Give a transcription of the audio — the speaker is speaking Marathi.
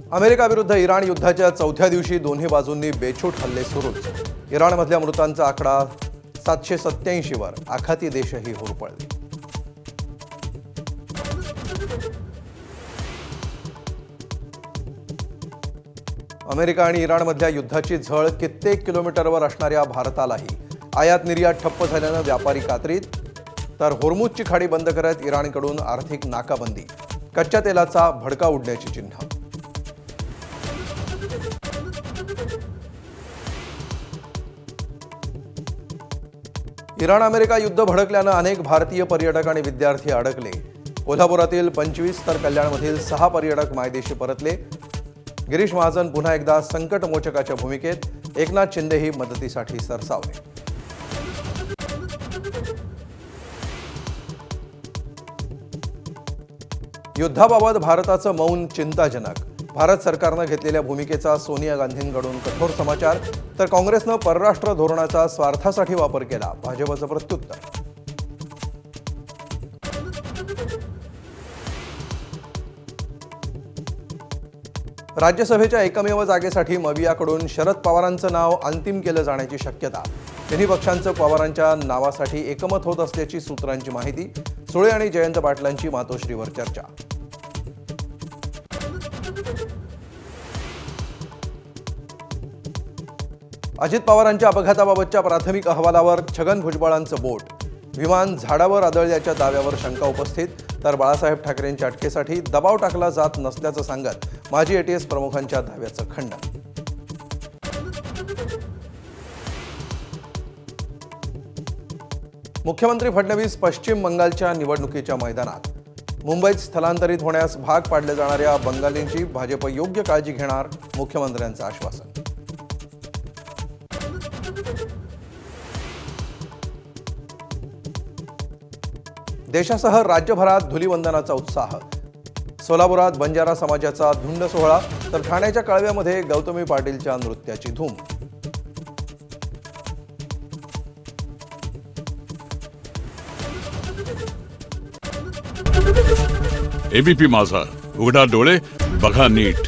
अमेरिका विरुद्ध इराण युद्धाच्या चौथ्या दिवशी दोन्ही बाजूंनी बेछूट हल्ले सुरूच। इराणमधल्या मृतांचा आकडा 787 वर, आखाती देशही होरपळले। अमेरिका आणि इराणमधल्या युद्धाची झळ कित्येक किलोमीटरवर असणाऱ्या भारतालाही आयात निर्यात ठप्प झाल्यानं व्यापारी कात्रीत, तर होर्मुझची खाडी बंद करत इराणकडून आर्थिक नाकाबंदी, कच्च्या तेलाचा भडका उडण्याची चिन्ह। इराण अमेरिका युद्ध भडकल्यानं अनेक भारतीय पर्यटक आणि विद्यार्थी अडकले। कोल्हापुरातील 25 तर कल्याणमधील 6 पर्यटक मायदेशी परतले। गिरीश महाजन पुन्हा एकदा संकटमोचकाच्या भूमिकेत, एकनाथ शिंदेही मदतीसाठी सरसावले। युद्धाबाबत भारताचं मौन चिंताजनक, भारत सरकारनं घेतलेल्या भूमिकेचा सोनिया गांधींकडून कठोर समाचार, तर काँग्रेसनं परराष्ट्र धोरणाचा स्वार्थासाठी वापर केला, भाजपचं प्रत्युत्तर। राज्यसभेच्या एकमेव जागेसाठी मवियाकडून शरद पवारांचं नाव अंतिम केलं जाण्याची शक्यता। तिन्ही पक्षांचं पवारांच्या नावासाठी एकमत होत असल्याची सूत्रांची माहिती। सुळे आणि जयंत पाटलांची मातोश्रीवर चर्चा। अजित पवारांच्या अपघाताबाबतच्या प्राथमिक अहवालावर छगन भुजबळांचं बोट। विमान झाडावर आदळल्याच्या दाव्यावर शंका उपस्थित, तर बाळासाहेब ठाकरेंच्या अटकेसाठी दबाव टाकला जात नसल्याचं सांगत माजी एटीएस प्रमुखांच्या दाव्याचं खंडन। मुख्यमंत्री फडणवीस पश्चिम बंगालच्या निवडणुकीच्या मैदानात। मुंबईत स्थलांतरित होण्यास भाग पाडले जाणाऱ्या बंगालींची भाजप योग्य काळजी घेणार, मुख्यमंत्र्यांचं आश्वासन। देशासह राज्यभरात धुलीवंदनाचा उत्साह। सोलापुरात बंजारा समाजाचा धुंड सोहळा, तर ठाण्याच्या कळव्यामध्ये गौतमी पाटीलच्या नृत्याची धूम। एबीपी माझा, उघडा डोळे बघा नीट।